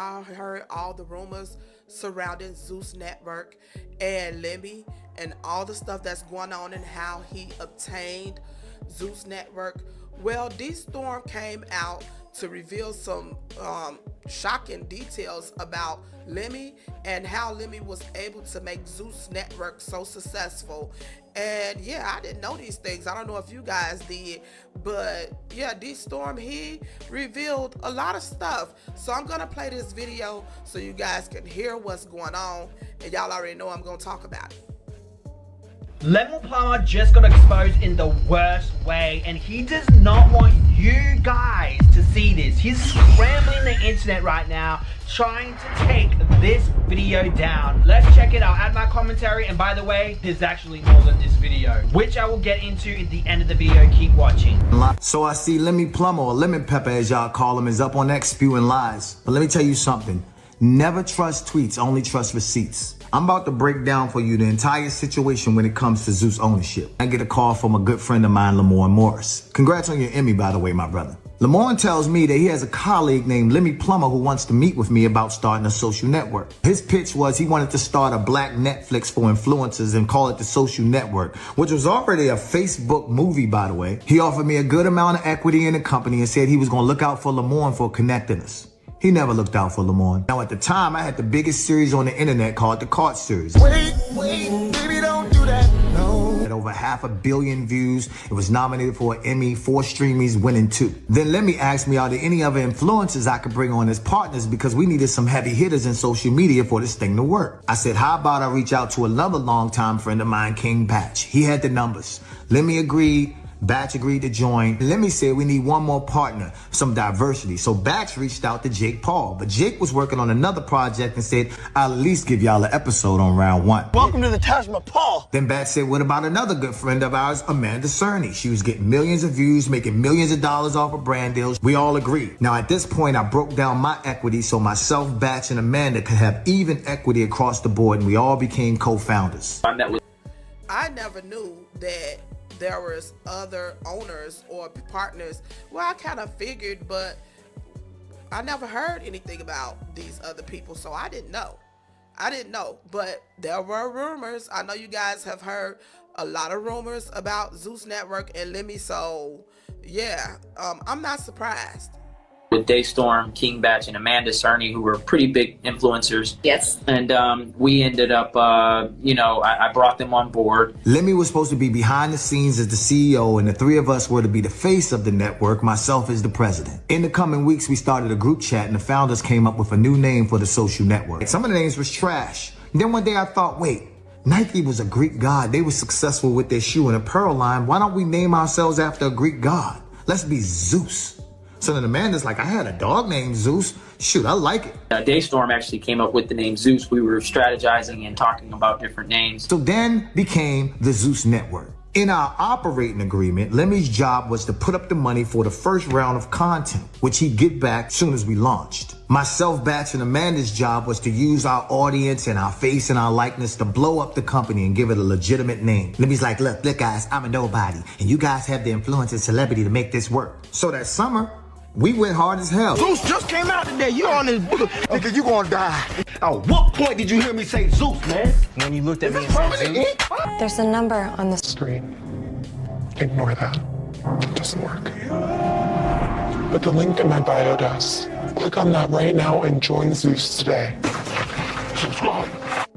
y'all heard all the rumors surrounding Zeus Network and Lemmy and all the stuff that's going on and how he obtained Zeus Network? Well, Destorm came out to reveal some shocking details about Lemmy and how Lemmy was able to make Zeus Network so successful. And yeah, I didn't know these things. I don't know if you guys did, but yeah, Destorm, he revealed a lot of stuff. So I'm gonna play this video so you guys can hear what's going on, and y'all already know I'm gonna talk about it. Lemmy Plummer just got exposed in the worst way, and he does not want you guys to see this. He's scrambling the internet right now, trying to take this video down. Let's check it out. Add my commentary, and by the way, there's actually more than this video, which I will get into at the end of the video. Keep watching. So I see Lemmy Plummer, or Lemon Pepper as y'all call him, is up on X spewing lies. But let me tell you something. Never trust tweets, only trust receipts. I'm about to break down for you the entire situation when it comes to Zeus ownership. I get a call from a good friend of mine, Lamorne Morris. Congrats on your Emmy, by the way, my brother. Lamorne tells me that he has a colleague named Lemmy Plummer who wants to meet with me about starting a social network. His pitch was he wanted to start a black Netflix for influencers and call it the Social Network, which was already a Facebook movie, by the way. He offered me a good amount of equity in the company and said he was going to look out for Lamorne for connecting us. He never looked out for Lamorne. Now, at the time, I had the biggest series on the internet called The Cart Series. Wait, baby, don't do that, no. At over 500 million views, it was nominated for an Emmy, 4 Streamies, winning 2. Then Lemmy asked me, are there any other influencers I could bring on as partners because we needed some heavy hitters in social media for this thing to work. I said, how about I reach out to another longtime friend of mine, King Batch. He had the numbers. Lemmy agreed. Batch agreed to join. Lemmy said we need one more partner, some diversity. So Batch reached out to Jake Paul, but Jake was working on another project and said, I'll at least give y'all an episode on round 1. Welcome to the Taj Mahal. Then Batch said, what about another good friend of ours, Amanda Cerny? She was getting millions of views, making millions of dollars off of brand deals. We all agreed. Now at this point, I broke down my equity so myself, Batch, and Amanda could have even equity across the board, and we all became co-founders. I never knew that there was other owners or partners. Well, I kind of figured, but I never heard anything about these other people, so I didn't know. But there were rumors. I know you guys have heard a lot of rumors about Zeus Network and Lemmy, so yeah, I'm not surprised. With Destorm, King Batch, and Amanda Cerny, who were pretty big influencers. Yes. And we ended up, I brought them on board. Lemmy was supposed to be behind the scenes as the CEO, and the 3 of us were to be the face of the network, myself as the president. In the coming weeks, we started a group chat, and the founders came up with a new name for the social network. Some of the names was trash. And then one day I thought, wait, Nike was a Greek god. They were successful with their shoe and apparel line. Why don't we name ourselves after a Greek god? Let's be Zeus. So then Amanda's like, I had a dog named Zeus. Shoot, I like it. Destorm actually came up with the name Zeus. We were strategizing and talking about different names. So then became the Zeus Network. In our operating agreement, Lemmy's job was to put up the money for the first round of content, which he'd get back soon as we launched. Myself, Batch, and Amanda's job was to use our audience and our face and our likeness to blow up the company and give it a legitimate name. Lemmy's like, look guys, I'm a nobody, and you guys have the influence and celebrity to make this work. So that summer, we went hard as hell. Zeus just came out today. You on this book, nigga, you gonna die. At what point did you hear me say Zeus, man? When you looked at me and said Zeus. There's a number on the screen. Ignore that. It doesn't work. But the link in my bio does. Click on that right now and join Zeus today. Subscribe.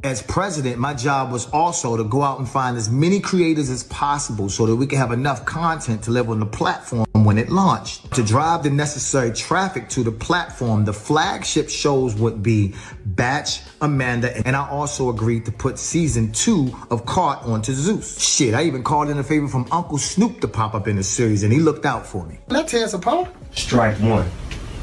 As president, my job was also to go out and find as many creators as possible so that we could have enough content to live on the platform when it launched. To drive the necessary traffic to the platform, the flagship shows would be Batch, Amanda, and I also agreed to put season 2 of Cart onto Zeus. Shit, I even called in a favor from Uncle Snoop to pop up in the series, and he looked out for me. Let's tear us apart. Strike 1.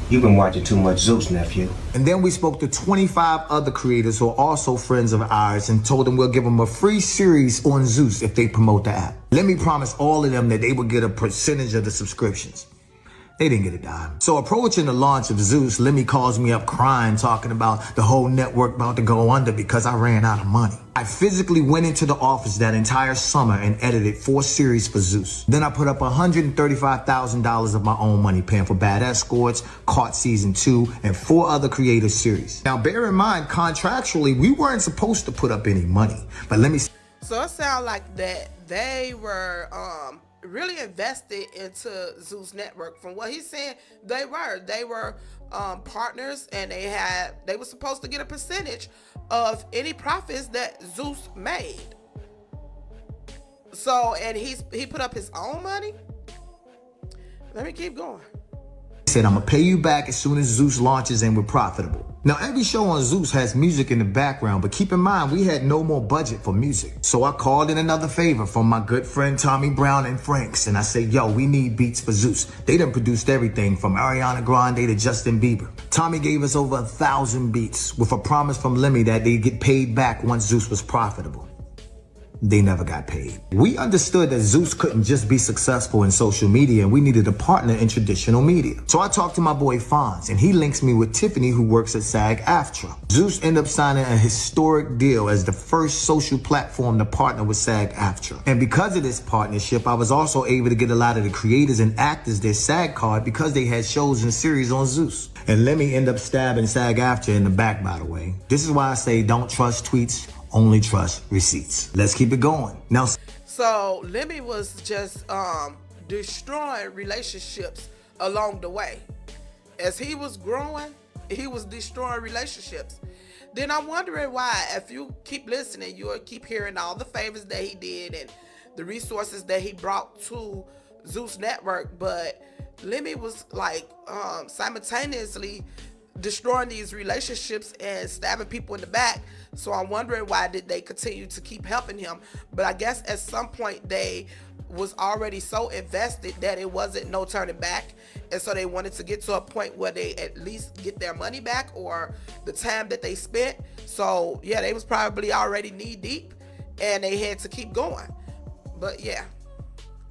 You've been watching too much Zeus, nephew. And then we spoke to 25 other creators who are also friends of ours and told them we'll give them a free series on Zeus if they promote the app. Let me promise all of them that they will get a percentage of the subscriptions. They didn't get a dime. So approaching the launch of Zeus, Lemmy calls me up crying, talking about the whole network about to go under because I ran out of money. I physically went into the office that entire summer and edited 4 series for Zeus. Then I put up $135,000 of my own money, paying for Bad Escorts, Caught Season 2, and 4 other creative series. Now, bear in mind, contractually, we weren't supposed to put up any money. But let me... So it sounds like that they were really invested into Zeus Network. From what he's saying, they were partners, and they were supposed to get a percentage of any profits that Zeus made. So, and he put up his own money. Let me keep going. Said, I'm gonna pay you back as soon as Zeus launches and we're profitable. Now, every show on Zeus has music in the background, but keep in mind, we had no more budget for music. So I called in another favor from my good friend Tommy Brown and Franks, and I said, yo, we need beats for Zeus. They done produced everything from Ariana Grande to Justin Bieber. Tommy gave us over 1,000 beats with a promise from Lemmy that they'd get paid back once Zeus was profitable. They never got paid. We understood that Zeus couldn't just be successful in social media, and we needed a partner in traditional media. So I talked to my boy Fonz, and he links me with Tiffany, who works at SAG-AFTRA. Zeus ended up signing a historic deal as the first social platform to partner with SAG-AFTRA. And because of this partnership, I was also able to get a lot of the creators and actors their SAG card because they had shows and series on Zeus. And Lemmy ended up stabbing SAG-AFTRA in the back, by the way. This is why I say don't trust tweets, only trust receipts. Let's keep it going. Now, so Lemmy was just destroying relationships along the way. As he was growing, he was destroying relationships. Then I'm wondering why, if you keep listening, you'll keep hearing all the favors that he did and the resources that he brought to Zeus Network, but Lemmy was like simultaneously destroying these relationships and stabbing people in the back. So I'm wondering why did they continue to keep helping him. But I guess at some point they was already so invested that it wasn't no turning back, and so they wanted to get to a point where they at least get their money back or the time that they spent. So yeah, they was probably already knee deep and they had to keep going. But yeah,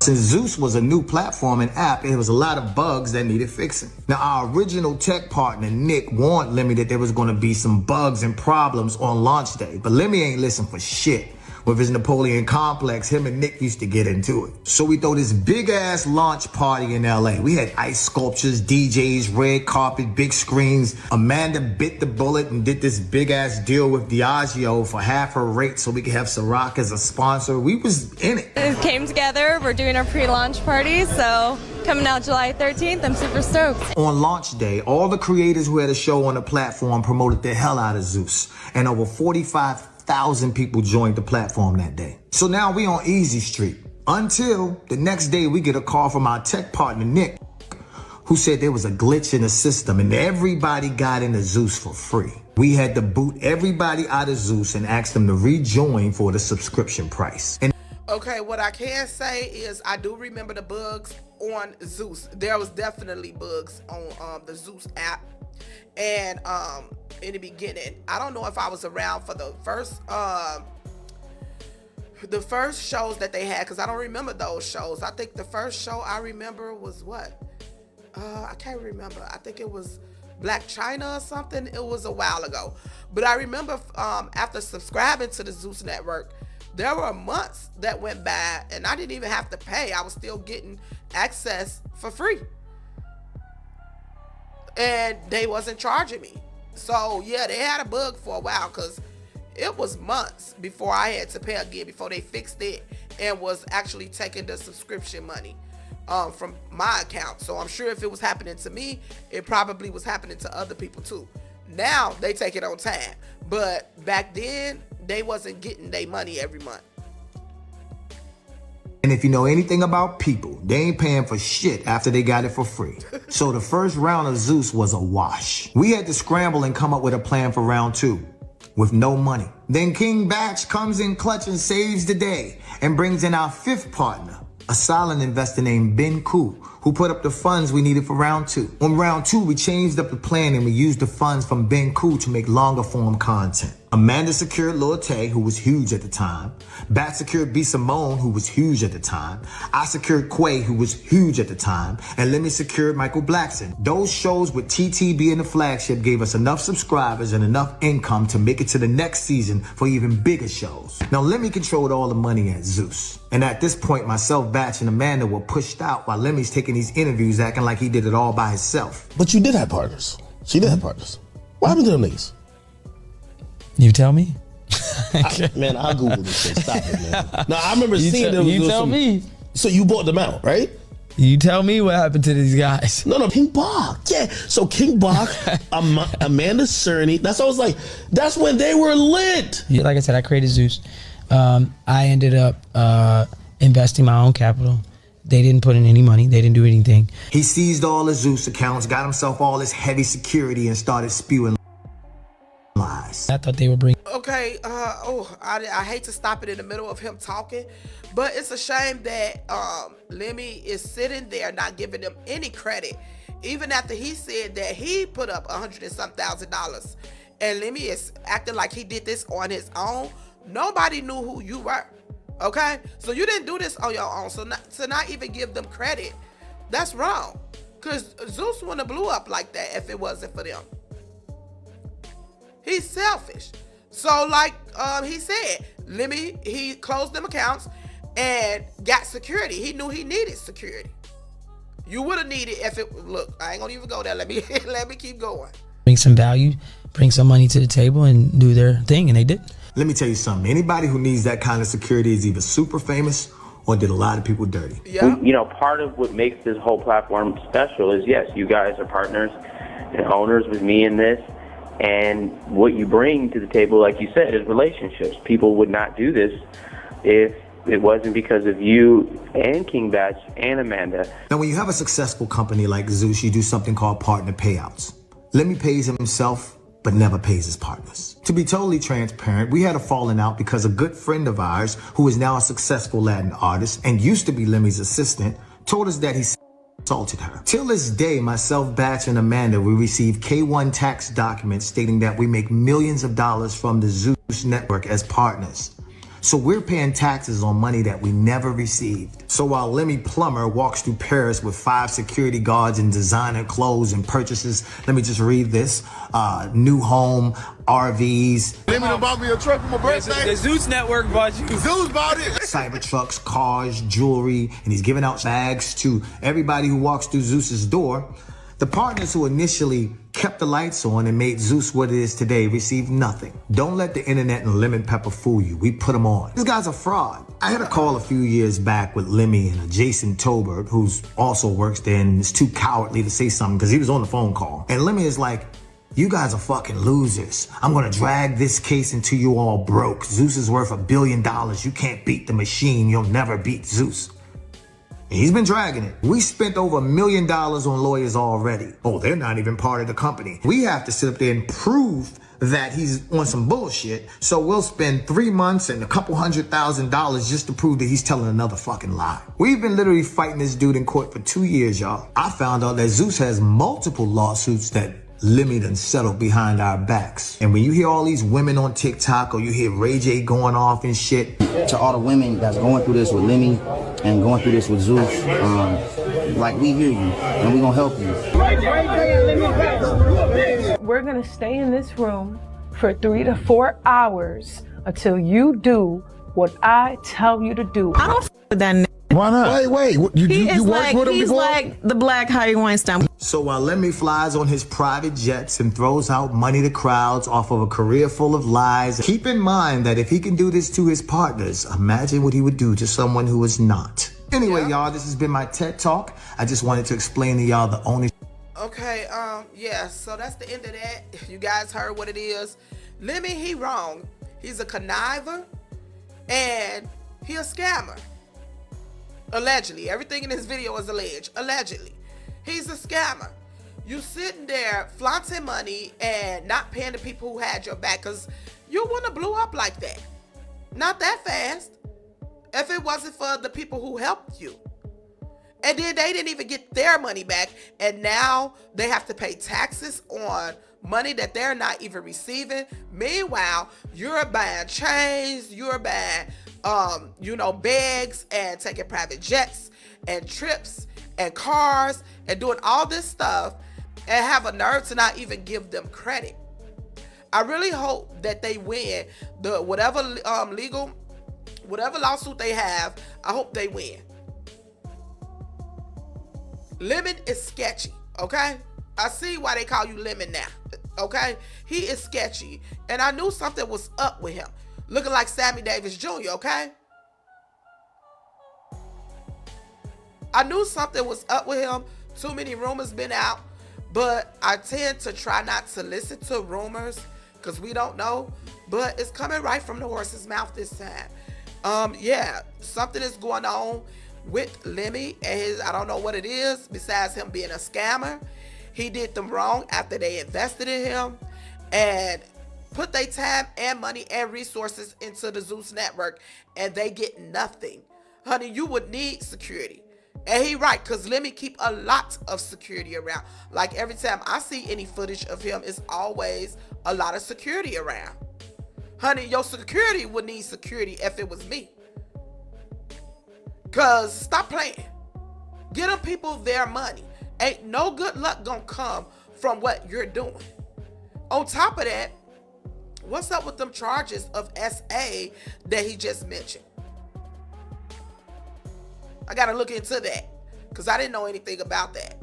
since Zeus was a new platform and app, it was a lot of bugs that needed fixing. Now, our original tech partner, Nick, warned Lemmy that there was going to be some bugs and problems on launch day. But Lemmy ain't listen for shit. With his Napoleon complex, him and Nick used to get into it. So we throw this big-ass launch party in LA. We had ice sculptures, DJs, red carpet, big screens. Amanda bit the bullet and did this big-ass deal with Diageo for half her rate so we could have Ciroc as a sponsor. We was in it. It came together. We're doing our pre-launch party, so coming out July 13th, I'm super stoked. On launch day, all the creators who had a show on the platform promoted the hell out of Zeus, and over 45,000 people joined the platform that day. So now we on Easy Street. Until the next day we get a call from our tech partner, Nick, who said there was a glitch in the system and everybody got into Zeus for free. We had to boot everybody out of Zeus and ask them to rejoin for the subscription price. And okay, what I can say is I do remember the bugs on Zeus. There was definitely bugs on the Zeus app. And in the beginning, I don't know if I was around for the first shows that they had, because I don't remember those shows. I think the first show I remember was what? I can't remember. I think it was Black China or something. It was a while ago. But I remember after subscribing to the Zeus Network, there were months that went by and I didn't even have to pay. I was still getting access for free. And they wasn't charging me. So yeah, they had a bug for a while, because it was months before I had to pay again, before they fixed it and was actually taking the subscription money from my account. So I'm sure if it was happening to me, it probably was happening to other people too. Now they take it on time, but back then they wasn't getting their money every month. And if you know anything about people, they ain't paying for shit after they got it for free. So the first round of Zeus was a wash. We had to scramble and come up with a plan for round 2 with no money. Then King Batch comes in clutch and saves the day and brings in our 5th partner, a silent investor named Ben Koo, who put up the funds we needed for round 2. On round 2, we changed up the plan and we used the funds from Ben Cool to make longer form content. Amanda secured Lil Tay, who was huge at the time. Bat secured B. Simone, who was huge at the time. I secured Quay, who was huge at the time. And Lemmy secured Michael Blackson. Those shows with TT being the flagship gave us enough subscribers and enough income to make it to the next season for even bigger shows. Now Lemmy controlled all the money at Zeus. And at this point, myself, Batch, and Amanda were pushed out while Lemmy's taking these interviews acting like he did it all by himself. But you did have partners. She did have partners. What happened to them niggas? You tell me. Man, I'll Google this shit. Stop it, man. No, I remember seeing them. You tell me. So you bought them out, right? You tell me what happened to these guys. No, King Bach. Yeah. So King Bach, Amanda Cerny. That's what I was like. That's when they were lit. Yeah, like I said, I created Zeus. I ended up investing my own capital. They didn't put in any money. They didn't do anything. He seized all the Zeus accounts, got himself all this heavy security, and started spewing lies. I thought they were bringing. Okay, I hate to stop it in the middle of him talking, but it's a shame that Lemmy is sitting there not giving them any credit, even after he said that he put up $100 and some thousand, and Lemmy is acting like he did this on his own. Nobody knew who you were, okay? So you didn't do this on your own, so not even give them credit, that's wrong, because Zeus wouldn't have blew up like that if it wasn't for them. He's selfish. So like he said, Lemmy, he closed them accounts and got security. He knew he needed security. You would have needed if it, look, I ain't gonna even go there. Let me keep going. Bring some value, bring some money to the table and do their thing, and they did. Let me tell you something. Anybody who needs that kind of security is either super famous or did a lot of people dirty. Yeah. You know, part of what makes this whole platform special is, yes, you guys are partners and owners with me in this. And what you bring to the table, like you said, is relationships. People would not do this if it wasn't because of you and King Batch and Amanda. Now, when you have a successful company like Zeus, you do something called partner payouts. Lemmy pays himself, but never pays his partners. To be totally transparent, we had a falling out because a good friend of ours, who is now a successful Latin artist and used to be Lemmy's assistant, told us that he assaulted her. Till this day, myself, Batch, and Amanda, we receive K1 tax documents stating that we make millions of dollars from the Zeus Network as partners. So we're paying taxes on money that we never received. So while Lemmy Plumber walks through Paris with 5 security guards and designer clothes and purchases, let me just read this, new home, RVs. Lemmy done bought me a truck for my birthday. The Zeus Network bought you. Zeus bought it. Cybertrucks, cars, jewelry, and he's giving out bags to everybody who walks through Zeus's door. The partners who initially kept the lights on and made Zeus what it is today received nothing. Don't let the internet and lemon pepper fool you. We put them on. This guy's a fraud. I had a call a few years back with Lemmy and Jason Tobert, who's also works there and is too cowardly to say something because he was on the phone call. And Lemmy is like, you guys are fucking losers. I'm gonna drag this case until you all broke. Zeus is worth $1 billion. You can't beat the machine. You'll never beat Zeus. And he's been dragging it. We spent over $1 million on lawyers already. Oh, they're not even part of the company. We have to sit up there and prove that he's on some bullshit. So we'll spend 3 months and a couple $100,000 just to prove that he's telling another fucking lie. We've been literally fighting this dude in court for 2 years, y'all. I found out that Zeus has multiple lawsuits that Lemmy done settled behind our backs. And when you hear all these women on TikTok or you hear Ray J going off and shit. To all the women that's going through this with Lemmy and going through this with Zeus, like, we hear you and we gonna help you. We're gonna stay in this room for 3 to 4 hours until you do what I tell you to do. I don't f with that nigga. Why not? Wait, you worked with him before? He's like the black Harvey Weinstein. So while Lemmy flies on his private jets and throws out money to crowds off of a career full of lies, keep in mind that if he can do this to his partners, imagine what he would do to someone who is not. Anyway, y'all, this has been my TED Talk. I just wanted to explain to y'all the only... Okay, yeah, so that's the end of that. You guys heard what it is. Lemmy, he wrong. He's a conniver and he a scammer. Allegedly. Everything in this video is alleged. Allegedly. He's a scammer. You sitting there flaunting money and not paying the people who had your back because you wouldn't have blew up like that. Not that fast. If it wasn't for the people who helped you. And then they didn't even get their money back. And now they have to pay taxes on money that they're not even receiving. Meanwhile, you're buying chains, you're buying, bags and taking private jets and trips and cars and doing all this stuff and have a nerve to not even give them credit. I really hope that they win the whatever lawsuit they have. I hope they win. Lemon is sketchy, okay? I see why they call you Lemon now, okay? He is sketchy, and I knew something was up with him. Looking like Sammy Davis Jr., okay? I knew something was up with him. Too many rumors been out, but I tend to try not to listen to rumors because we don't know, but it's coming right from the horse's mouth this time. Something is going on with Lemmy and his, I don't know what it is besides him being a scammer. He did them wrong after they invested in him and put their time and money and resources into the Zeus Network, and they get nothing. Honey, you would need security. And he right, because Lemmy keep a lot of security around. Like every time I see any footage of him, it's always a lot of security around. Honey, your security would need security if it was me. Because stop playing. Get them people their money. Ain't no good luck gonna come from what you're doing. On top of that, what's up with them charges of SA that he just mentioned? I gotta look into that because I didn't know anything about that.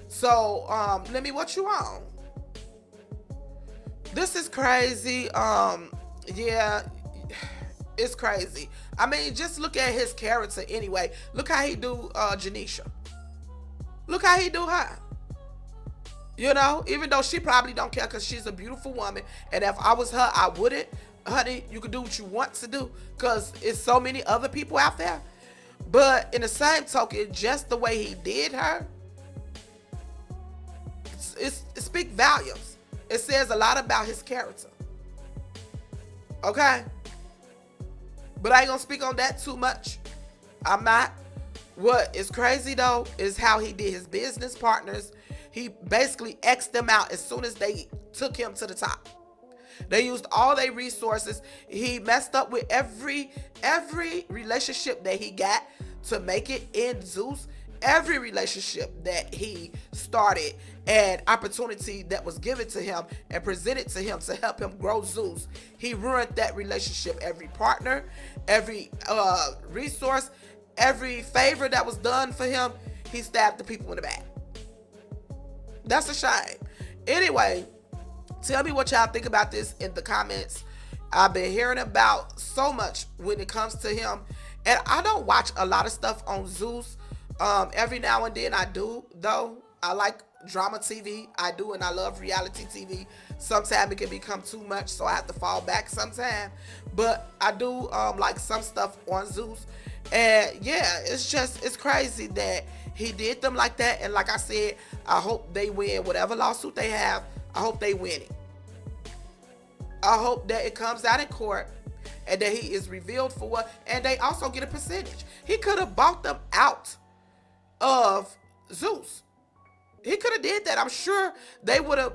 So, Lemmy, what you on? This is crazy. It's crazy. I mean, just look at his character anyway. Look how he do Janisha. Look how he do her. You know, even though she probably don't care because she's a beautiful woman. And if I was her, I wouldn't. Honey, you can do what you want to do because it's so many other people out there. But in the same token, just the way he did her, it speaks volumes. It says a lot about his character. Okay? But I ain't gonna speak on that too much. I'm not. What is crazy though is how he did his business partners. He basically X'd them out as soon as they took him to the top. They used all their resources. He messed up with every relationship that he got to make it in Zeus. Every relationship that he started and opportunity that was given to him and presented to him to help him grow Zeus, he ruined that relationship. Every partner, every resource, every favor that was done for him, he stabbed the people in the back. That's a shame. Anyway, tell me what y'all think about this in the comments. I've been hearing about so much when it comes to him, and I don't watch a lot of stuff on Zeus. Every now and then I do, though. I like drama TV. I do, and I love reality TV. Sometimes it can become too much, so I have to fall back sometimes. But I do like some stuff on Zeus. And yeah, it's crazy that he did them like that. And like I said, I hope they win whatever lawsuit they have. I hope they win it. I hope that it comes out in court and that he is revealed for what, and they also get a percentage. He could have bought them out of Zeus. He could have did that. I'm sure they would have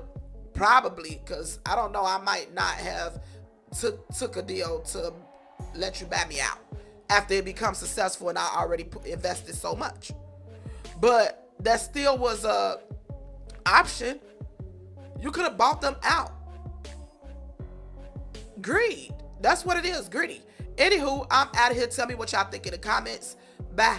probably, because I don't know, I might not have took a deal to let you buy me out after it becomes successful and I already invested so much. But that still was a option. You could have bought them out. Greed. That's what it is, greedy. Anywho, I'm out of here. Tell me what y'all think in the comments. Bye.